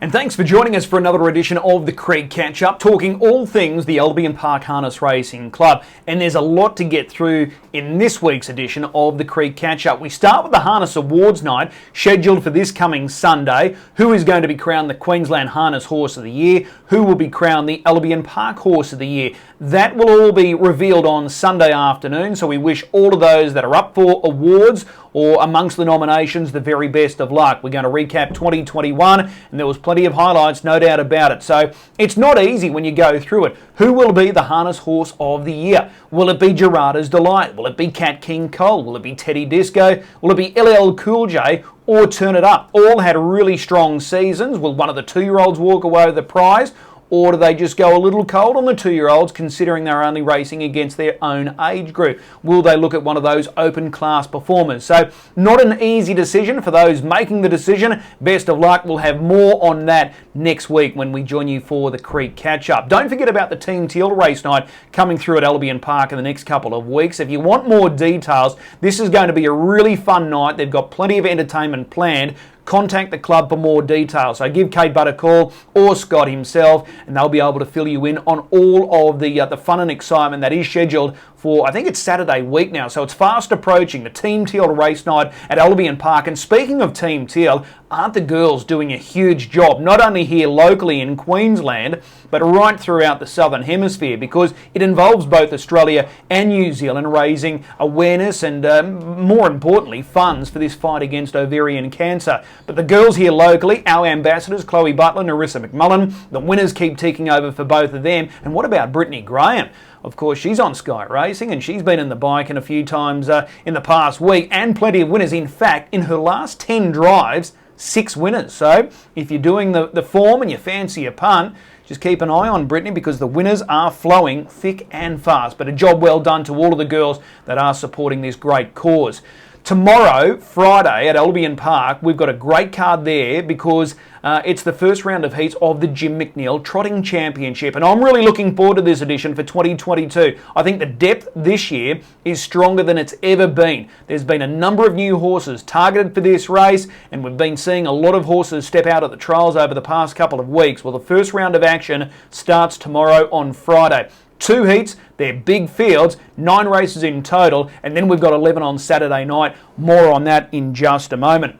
And thanks for joining us for another edition of the Creek Catch-Up, talking all things the Albion Park Harness Racing Club. And there's a lot to get through in this week's edition of the Creek Catch-Up. We start with the Harness Awards night, scheduled for this coming Sunday. Who is going to be crowned the Queensland Harness Horse of the Year? Who will be crowned the Albion Park Horse of the Year? That will all be revealed on Sunday afternoon, so we wish all of those that are up for awards or amongst the nominations the very best of luck. We're going to recap 2021, and there was plenty of highlights, no doubt about it. So it's not easy when you go through it. Who will be the Harness Horse of the Year? Will it be Gerardo's Delight? Will it be Cat King Cole? Will it be Teddy Disco? Will it be LL Cool J? Or Turn It Up? All had really strong seasons. Will one of the 2-year-olds walk away with the prize? Or do they just go a little cold on the 2-year-olds, considering they're only racing against their own age group? Will they look at one of those open class performers? So not an easy decision for those making the decision. Best of luck. We'll have more on that next week when we join you for the Creek Catch-Up. Don't forget about the Team Teal race night coming through at Albion Park in the next couple of weeks. If you want more details, this is going to be a really fun night. They've got plenty of entertainment planned. Contact the club for more details. So give Kate Butt a call or Scott himself, and they'll be able to fill you in on all of the fun and excitement that is scheduled for, I think it's Saturday week now, so it's fast approaching, the Team Teal race night at Albion Park. And speaking of Team Teal, aren't the girls doing a huge job, not only here locally in Queensland, but right throughout the Southern Hemisphere, because it involves both Australia and New Zealand raising awareness and, more importantly, funds for this fight against ovarian cancer. But the girls here locally, our ambassadors, Chloe Butler, Narissa McMullen, the winners keep ticking over for both of them. And what about Brittany Graham? Of course, she's on Sky Racing, and she's been in the bike a few times in the past week, and plenty of winners. In fact, in her last 10 drives, 6 winners. So if you're doing the form and you fancy a punt, just keep an eye on Brittany, because the winners are flowing thick and fast. But a job well done to all of the girls that are supporting this great cause. Tomorrow, Friday, at Albion Park, we've got a great card there, because it's the first round of heats of the Jim McNeil Trotting Championship, and I'm really looking forward to this edition for 2022. I think the depth this year is stronger than it's ever been. There's been a number of new horses targeted for this race, and we've been seeing a lot of horses step out at the trials over the past couple of weeks. Well, the first round of action starts tomorrow on Friday. 2 heats, they're big fields, 9 races in total, and then we've got 11 on Saturday night. More on that in just a moment.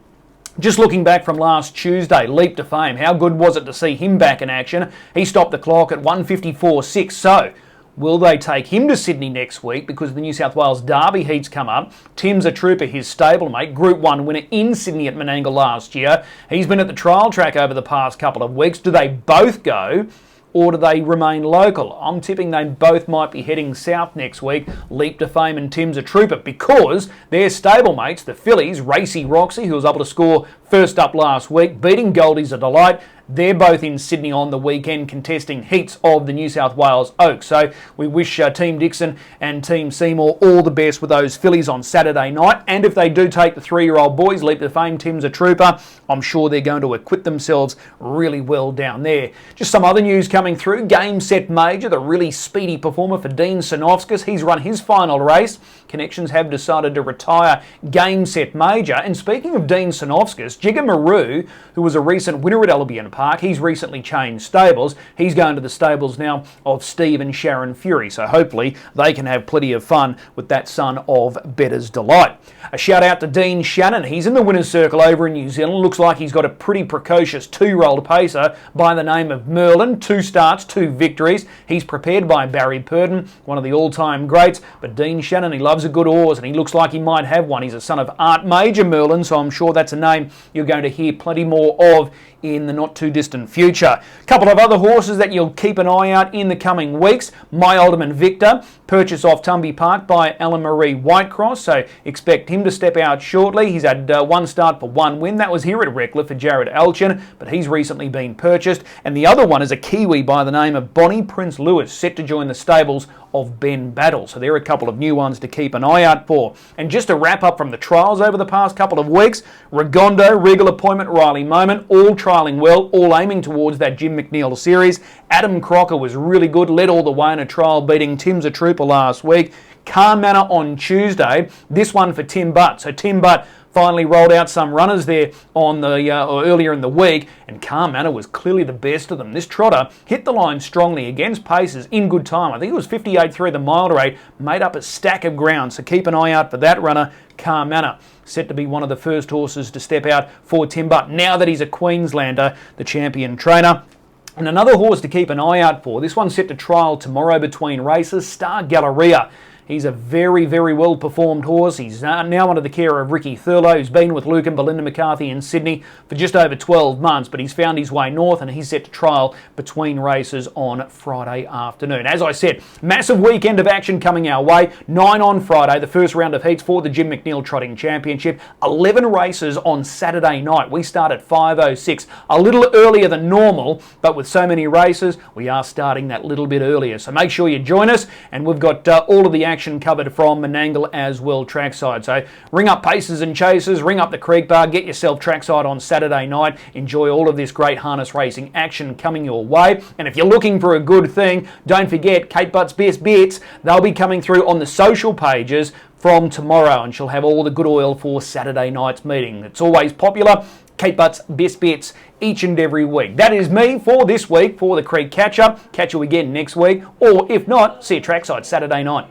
Just looking back from last Tuesday, Leap to Fame, how good was it to see him back in action? He stopped the clock at 1:54.6, so will they take him to Sydney next week, because the New South Wales Derby heats come up? Tim's a Trooper, his stablemate, Group 1 winner in Sydney at Menangle last year. He's been at the trial track over the past couple of weeks. Do they both go, or do they remain local? I'm tipping they both might be heading south next week, Leap to Fame and Tim's a Trooper, because their stablemates, the fillies, Racy Roxy, who was able to score first up last week, beating Goldie's a Delight, they're both in Sydney on the weekend contesting heats of the New South Wales Oaks. So we wish Team Dixon and Team Seymour all the best with those fillies on Saturday night. And if they do take the 3-year-old boys, Leap to Fame, Tim's a Trooper, I'm sure they're going to acquit themselves really well down there. Just some other news coming through. Game Set Major, the really speedy performer for Dean Sinofskas. He's run his final race. Connections have decided to retire Game Set Major. And speaking of Dean Sinofskas, Jigger Maru, who was a recent winner at Albion Park, he's recently changed stables. He's going to the stables now of Steve and Sharon Fury, so hopefully they can have plenty of fun with that son of Bettor's Delight. A shout out to Dean Shannon. He's in the winner's circle over in New Zealand. Looks like he's got a pretty precocious 2-year-old pacer by the name of Merlin. 2 starts, 2 victories. He's prepared by Barry Purdon, one of the all-time greats. But Dean Shannon, he loves a good horse, and he looks like he might have one. He's a son of Art Major Merlin, so I'm sure that's a name you're going to hear plenty more of in the not too distant future. A couple of other horses that you'll keep an eye out in the coming weeks. My Alderman Victor, purchased off Tumby Park by Alan Marie Whitecross, so expect him to step out shortly. He's had 1 start for 1 win. That was here at Redcliffe for Jared Elchin, but he's recently been purchased. And the other one is a Kiwi by the name of Bonnie Prince Lewis, set to join the stables of Ben Battle. So there are a couple of new ones to keep an eye out for. And just to wrap up from the trials over the past couple of weeks, Regondo, Regal Appointment, Riley Moment, all trialling well, all aiming towards that Jim McNeil series. Adam Crocker was really good, led all the way in a trial, beating Tim's a Trooper last week. Car Manor on Tuesday, this one for Tim Butt. So Tim Butt finally rolled out some runners there on the or earlier in the week, and Calm Manor was clearly the best of them. This trotter hit the line strongly against paces in good time. I think it was 58.3 the mile rate, made up a stack of ground, so keep an eye out for that runner, Calm Manor. Set to be one of the first horses to step out for Tim Butt now that he's a Queenslander, the champion trainer. And another horse to keep an eye out for, this one's set to trial tomorrow between races, Star Galleria. He's a very, very well-performed horse. He's now under the care of Ricky Thurlow, who's been with Luke and Belinda McCarthy in Sydney for just over 12 months, but he's found his way north and he's set to trial between races on Friday afternoon. As I said, massive weekend of action coming our way. 9 on Friday, the first round of heats for the Jim McNeil Trotting Championship. 11 races on Saturday night. We start at 5:06, a little earlier than normal, but with so many races, we are starting that little bit earlier. So make sure you join us, and we've got all of the action covered from Menangle as well trackside. So ring up Paces and Chasers, ring up the Creek Bar, get yourself trackside on Saturday night. Enjoy all of this great harness racing action coming your way. And if you're looking for a good thing, don't forget Kate Butt's Best Bits. They'll be coming through on the social pages from tomorrow, and she'll have all the good oil for Saturday night's meeting. It's always popular. Kate Butt's Best Bits each and every week. That is me for this week for the Creek Catch-Up. Catch you again next week, or if not, see you trackside Saturday night.